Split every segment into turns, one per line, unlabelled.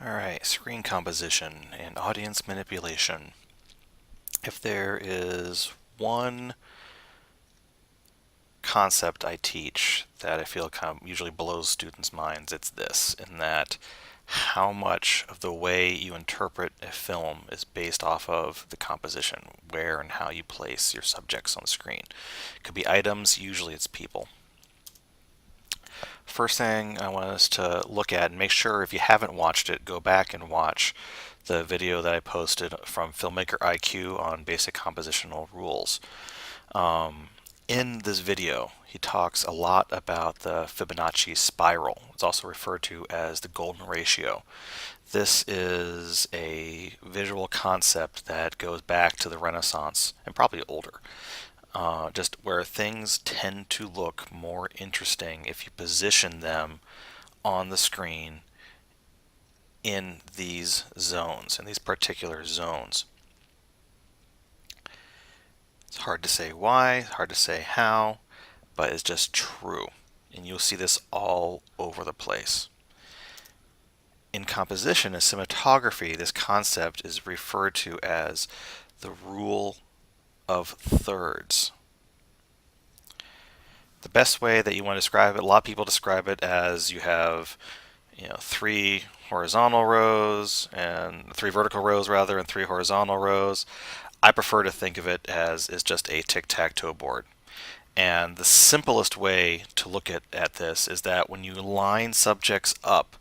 Alright, screen composition and audience manipulation. If there is one concept I teach that I feel kind of usually blows students' minds, it's this, in that how much of the way you interpret a film is based off of the composition, where and how you place your subjects on the screen. It could be items, usually it's people. First thing I want us to look at, and make sure if you haven't watched it, go back and watch the video that I posted from Filmmaker IQ on basic compositional rules. In this video, he talks a lot about the Fibonacci spiral. It's also referred to as the golden ratio. This is a visual concept that goes back to the Renaissance and probably older. Just where things tend to look more interesting if you position them on the screen in these zones, in these particular zones. It's hard to say why, hard to say how, but it's just true. And you'll see this all over the place. In composition and cinematography, this concept is referred to as the rule of thirds. The best way that you want to describe it, a lot of people describe it as you have, three horizontal rows and three vertical rows rather, and three horizontal rows. I prefer to think of it as is just a tic-tac-toe board. And the simplest way to look at this is that when you line subjects up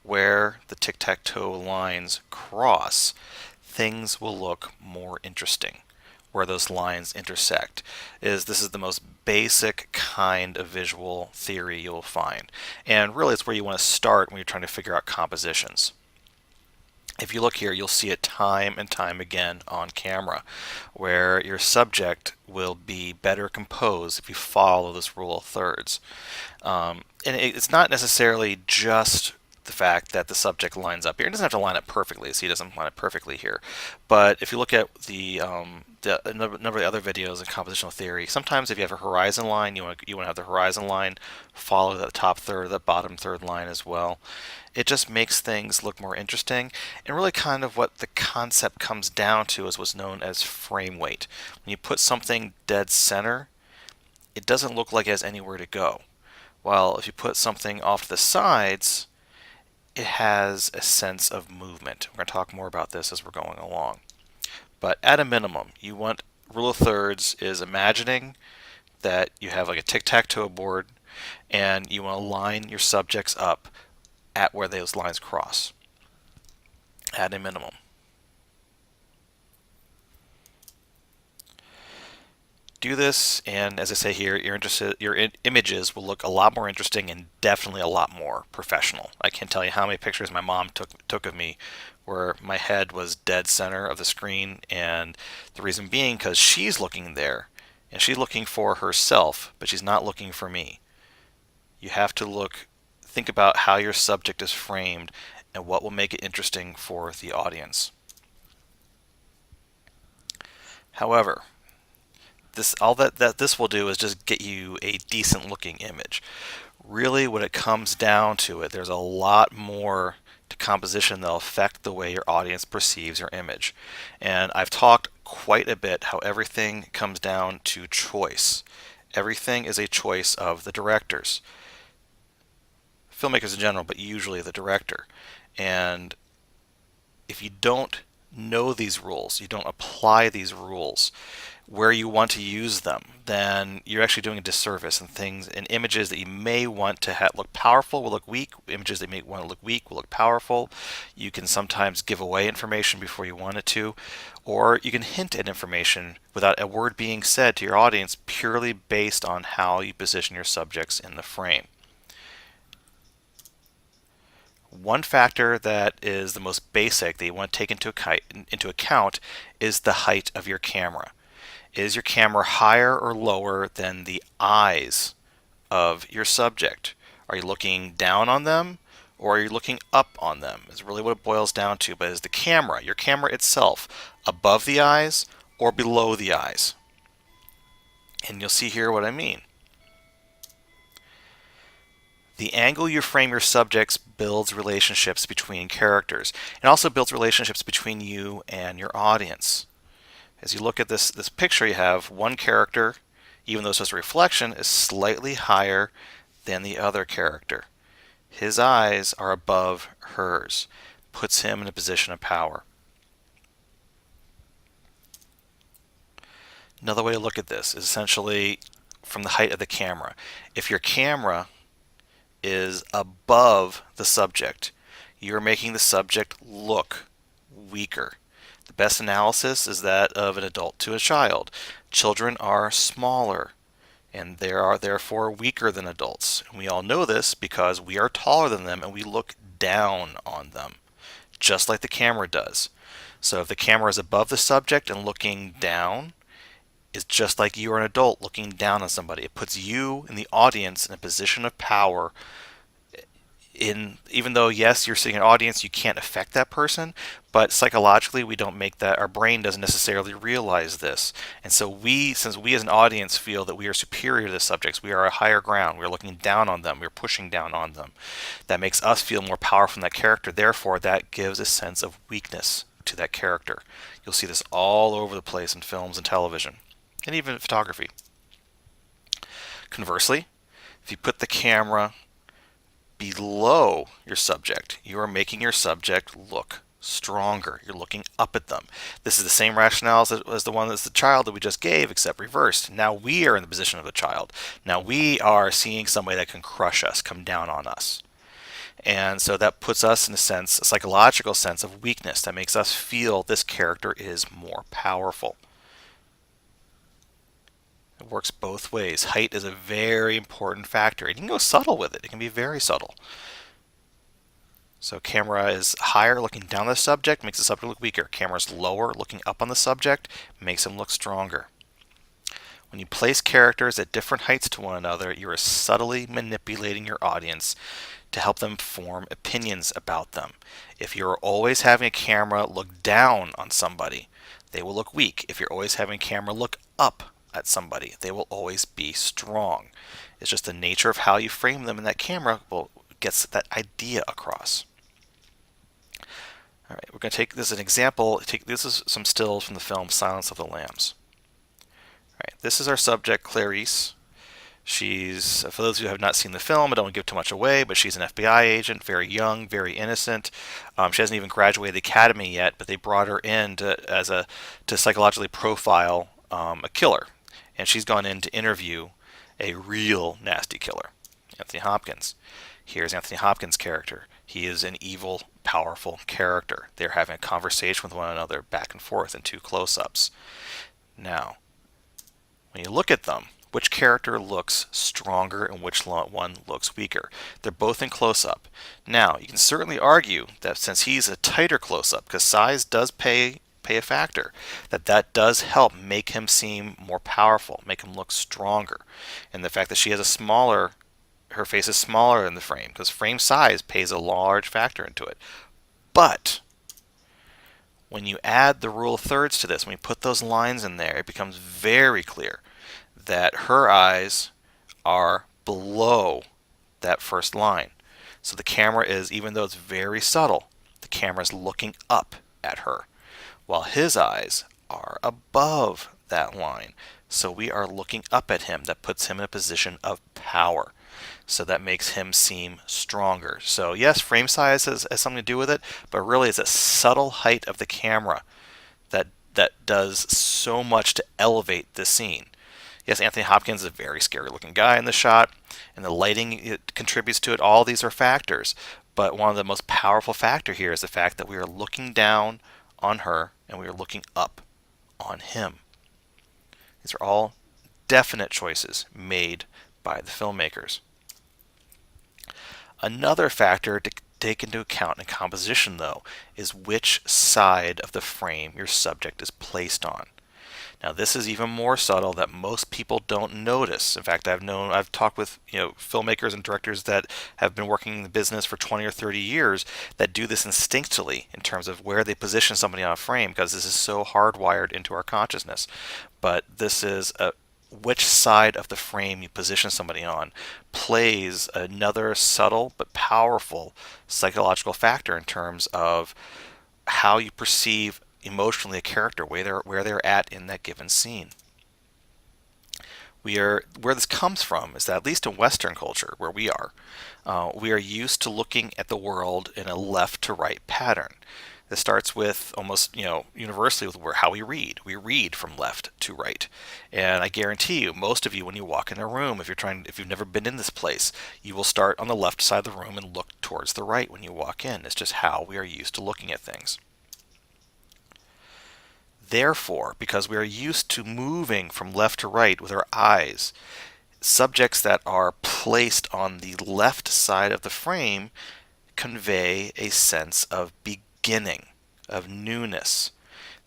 where the tic-tac-toe lines cross, things will look more interesting where those lines intersect. This is the most basic kind of visual theory you'll find. And really it's where you want to start when you're trying to figure out compositions. If you look here, you'll see it time and time again on camera, where your subject will be better composed if you follow this rule of thirds. And it's not necessarily just the fact that the subject lines up here. It doesn't have to line up perfectly, so he doesn't line up perfectly here. But if you look at the number of the other videos in compositional theory, sometimes if you have a horizon line, you want to have the horizon line follow the top third, the bottom third line as well. It just makes things look more interesting, and really kind of what the concept comes down to is what's known as frame weight. When you put something dead center, it doesn't look like it has anywhere to go. While if you put something off to the sides, it has a sense of movement. We're going to talk more about this as we're going along. But at a minimum, you want rule of thirds is imagining that you have like a tic-tac-toe board and you want to line your subjects up at where those lines cross at a minimum. Do this, and as I say here, your images will look a lot more interesting and definitely a lot more professional. I can't tell you how many pictures my mom took of me where my head was dead center of the screen, and the reason being because she's looking there and she's looking for herself, but she's not looking for me. You have to think about how your subject is framed and what will make it interesting for the audience. However, all that this will do is just get you a decent looking image. Really, when it comes down to it, there's a lot more to composition that'll affect the way your audience perceives your image. And I've talked quite a bit how everything comes down to choice. Everything is a choice of the directors. Filmmakers in general, but usually the director. And if you don't know these rules, you don't apply these rules where you want to use them, then you're actually doing a disservice, and images that you may want to look powerful will look weak. Images that you may want to look weak will look powerful. You can sometimes give away information before you want it to, or you can hint at information without a word being said to your audience purely based on how you position your subjects in the frame. One factor that is the most basic that you want to take into account is the height of your camera. Is your camera higher or lower than the eyes of your subject? Are you looking down on them or are you looking up on them? Is really what it boils down to. But is your camera itself, above the eyes or below the eyes? And you'll see here what I mean. The angle you frame your subjects builds relationships between characters and also builds relationships between you and your audience. As you look at this picture, you have one character, even though it's just a reflection, is slightly higher than the other character. His eyes are above hers, puts him in a position of power. Another way to look at this is essentially from the height of the camera. If your camera is above the subject, you're making the subject look weaker. The best analysis is that of an adult to a child. Children are smaller and they are therefore weaker than adults. And we all know this because we are taller than them and we look down on them, just like the camera does. So if the camera is above the subject and looking down, it's just like you are an adult looking down on somebody. It puts you in the audience in a position of power. Even though, yes, you're sitting in an audience, you can't affect that person, but psychologically we don't make that, our brain doesn't necessarily realize this. And so since we as an audience feel that we are superior to the subjects, we are a higher ground, we're looking down on them, we're pushing down on them, that makes us feel more powerful than that character. Therefore, that gives a sense of weakness to that character. You'll see this all over the place in films and television, and even photography. Conversely, if you put the camera below your subject, you are making your subject look stronger. You're looking up at them. This is the same rationale as the one that's the child that we just gave, except reversed. Now we are in the position of the child. Now we are seeing somebody that can crush us, come down on us. And so that puts us in a sense, a psychological sense of weakness that makes us feel this character is more powerful. It works both ways. Height is a very important factor. And you can go subtle with it. It can be very subtle. So camera is higher looking down the subject, makes the subject look weaker. Camera is lower looking up on the subject, makes them look stronger. When you place characters at different heights to one another, you are subtly manipulating your audience to help them form opinions about them. If you're always having a camera look down on somebody, they will look weak. If you're always having a camera look up at somebody, they will always be strong. It's just the nature of how you frame them in that camera gets that idea across. All right, we're going to take this as an example. This is some stills from the film Silence of the Lambs. All right, this is our subject, Clarice. She's, for those of you who have not seen the film, I don't want to give too much away, but she's an FBI agent, very young, very innocent. She hasn't even graduated the academy yet, but they brought her in to psychologically profile a killer. And she's gone in to interview a real nasty killer, Anthony Hopkins. Here's Anthony Hopkins' character. He is an evil, powerful character. They're having a conversation with one another back and forth in two close-ups. Now, when you look at them, which character looks stronger and which one looks weaker? They're both in close-up. Now, you can certainly argue that since he's a tighter close-up, because size does play a factor, that does help make him seem more powerful, make him look stronger. And the fact that she has her face is smaller in the frame, because frame size plays a large factor into it. But when you add the rule of thirds to this, when you put those lines in there, it becomes very clear that her eyes are below that first line. So the camera is, even though it's very subtle, the camera is looking up at her, while his eyes are above that line. So we are looking up at him. That puts him in a position of power. So that makes him seem stronger. So yes, frame size has something to do with it, but really it's a subtle height of the camera that does so much to elevate the scene. Yes, Anthony Hopkins is a very scary looking guy in the shot, and the lighting it contributes to it. All these are factors, but one of the most powerful factor here is the fact that we are looking down on her and we are looking up on him. These are all definite choices made by the filmmakers. Another factor to take into account in composition, though, is which side of the frame your subject is placed on. Now, this is even more subtle that most people don't notice. In fact, I've talked with filmmakers and directors that have been working in the business for 20 or 30 years that do this instinctively in terms of where they position somebody on a frame, because this is so hardwired into our consciousness. But this is which side of the frame you position somebody on plays another subtle but powerful psychological factor in terms of how you perceive emotionally a character, where they're at in that given scene. Where this comes from is that, at least in Western culture, where we are used to looking at the world in a left to right pattern. This starts with almost, universally with how we read. We read from left to right, and I guarantee you, most of you, when you walk in a room, if you've never been in this place, you will start on the left side of the room and look towards the right when you walk in. It's just how we are used to looking at things. Therefore, because we are used to moving from left to right with our eyes, subjects that are placed on the left side of the frame convey a sense of beginning, of newness.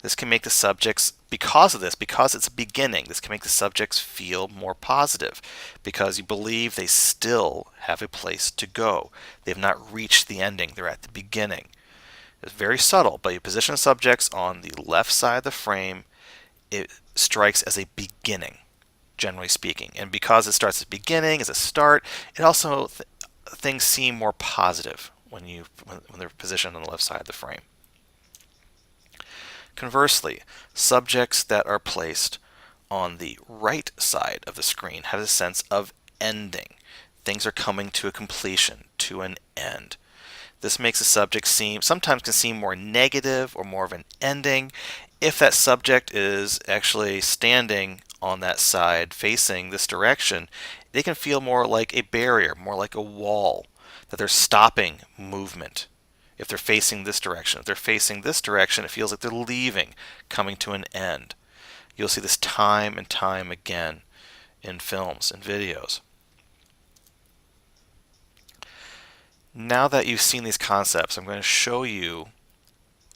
This can make the subjects, because it's a beginning, this can make the subjects feel more positive, because you believe they still have a place to go. They've not reached the ending, they're at the beginning. It's very subtle, but you position subjects on the left side of the frame, it strikes as a beginning, generally speaking. And because it starts at the beginning, as a start, it also things seem more positive when they're positioned on the left side of the frame. Conversely, subjects that are placed on the right side of the screen have a sense of ending. Things are coming to a completion, to an end. This makes a subject sometimes can seem more negative or more of an ending. If that subject is actually standing on that side facing this direction, they can feel more like a barrier, more like a wall, that they're stopping movement. If they're facing this direction, it feels like they're leaving, coming to an end. You'll see this time and time again in films and videos. Now that you've seen these concepts, I'm going to show you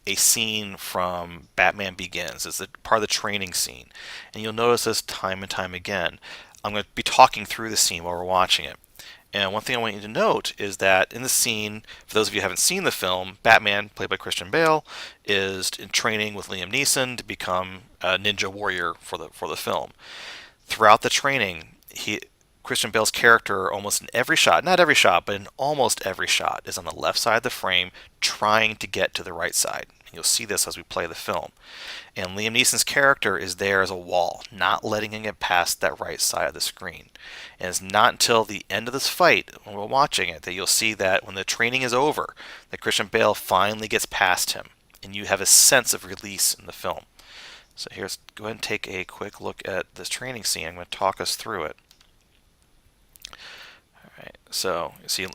a scene from Batman Begins. It's part of the training scene. And you'll notice this time and time again. I'm going to be talking through the scene while we're watching it. And one thing I want you to note is that in the scene, for those of you who haven't seen the film, Batman, played by Christian Bale, is in training with Liam Neeson to become a ninja warrior for the film. Throughout the training, Christian Bale's character, almost in every shot, not every shot, but in almost every shot, is on the left side of the frame trying to get to the right side. And you'll see this as we play the film. And Liam Neeson's character is there as a wall, not letting him get past that right side of the screen. And it's not until the end of this fight, when we're watching it, that you'll see that when the training is over, that Christian Bale finally gets past him. And you have a sense of release in the film. So go ahead and take a quick look at this training scene. I'm going to talk us through it. Alright, so you see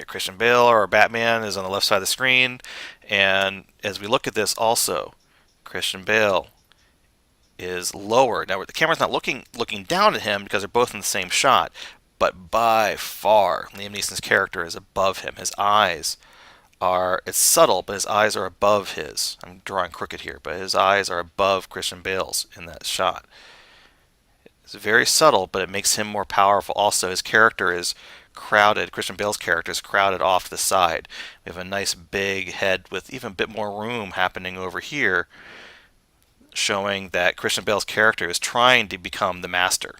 Christian Bale or Batman is on the left side of the screen, and as we look at this also, Christian Bale is lower. Now the camera's not looking down at him because they're both in the same shot, but by far Liam Neeson's character is above him. His eyes it's subtle, but his eyes are above his. I'm drawing crooked here, but his eyes are above Christian Bale's in that shot. It's very subtle, but it makes him more powerful. Also, his character is crowded. Christian Bale's character is crowded off to the side. We have a nice big head with even a bit more room happening over here, showing that Christian Bale's character is trying to become the master.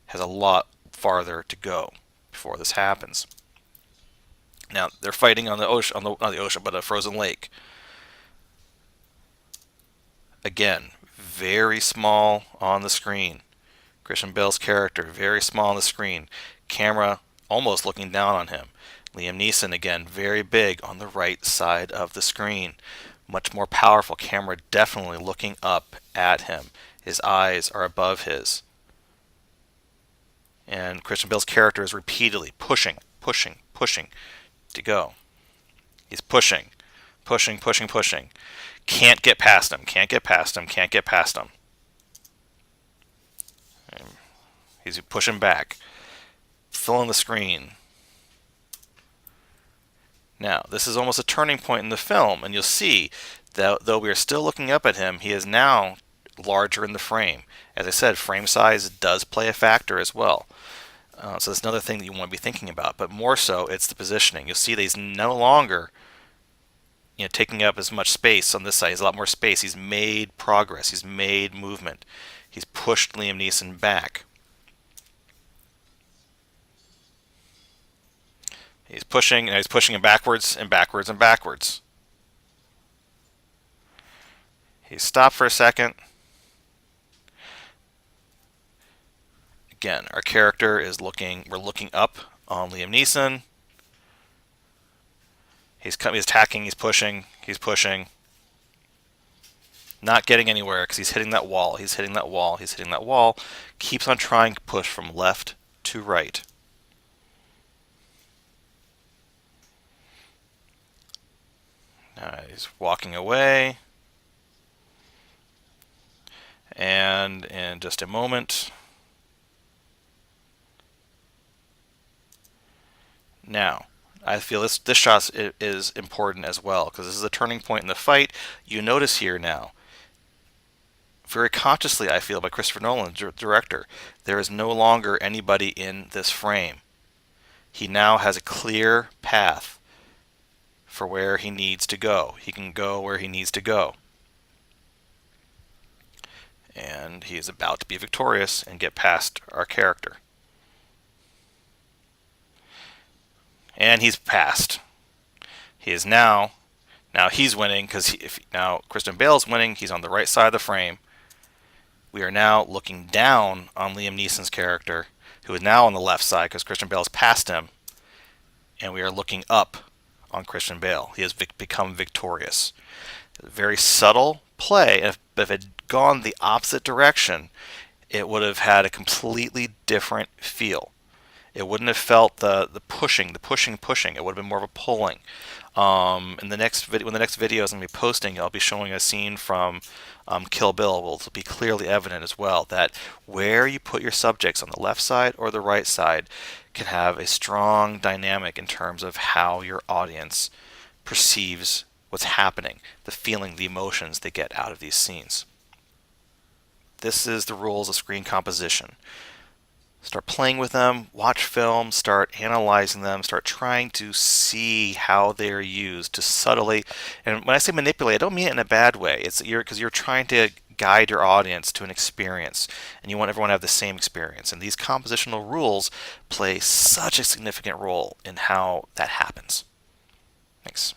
Has a lot farther to go before this happens. Now they're fighting on the ocean, not the ocean, but a frozen lake. Again, very small on the screen. Christian Bale's character, very small on the screen. Camera almost looking down on him. Liam Neeson, again, very big on the right side of the screen. Much more powerful. Camera definitely looking up at him. His eyes are above his. And Christian Bale's character is repeatedly pushing to go. He's pushing. Can't get past him. He's pushing back, filling the screen. Now, this is almost a turning point in the film, and you'll see that though we are still looking up at him, he is now larger in the frame. As I said, frame size does play a factor as well. So that's another thing that you want to be thinking about, but more so, it's the positioning. You'll see that he's no longer taking up as much space on this side. He has a lot more space. He's made progress. He's made movement. He's pushed Liam Neeson back. He's pushing, and he's pushing him backwards and backwards and backwards. He stopped for a second. Again, our character is we're looking up on Liam Neeson. He's attacking, he's pushing, not getting anywhere because he's hitting that wall, he's hitting that wall, he's hitting that wall. Keeps on trying to push from left to right. He's walking away. And in just a moment. Now, I feel this shot is important as well because this is a turning point in the fight. You notice here now, very consciously I feel by Christopher Nolan, director, there is no longer anybody in this frame. He now has a clear path for where he needs to go. He can go where he needs to go. And he is about to be victorious and get past our character. And he's passed. He is now he's winning because now Christian Bale's winning. He's on the right side of the frame. We are now looking down on Liam Neeson's character, who is now on the left side because Christian Bale's passed him, and we are looking up on Christian Bale. He has become victorious. A very subtle play. If it had gone the opposite direction, it would have had a completely different feel. It wouldn't have felt the pushing. It would have been more of a pulling. In the next video, when the next video is going to be posting, I'll be showing a scene from Kill Bill. Will be clearly evident as well that where you put your subjects on the left side or the right side can have a strong dynamic in terms of how your audience perceives what's happening, the feeling, the emotions they get out of these scenes. This is the rules of screen composition. Start playing with them, watch films, start analyzing them, start trying to see how they're used to subtly. And when I say manipulate, I don't mean it in a bad way. It's because you're trying to guide your audience to an experience, and you want everyone to have the same experience. And these compositional rules play such a significant role in how that happens. Thanks.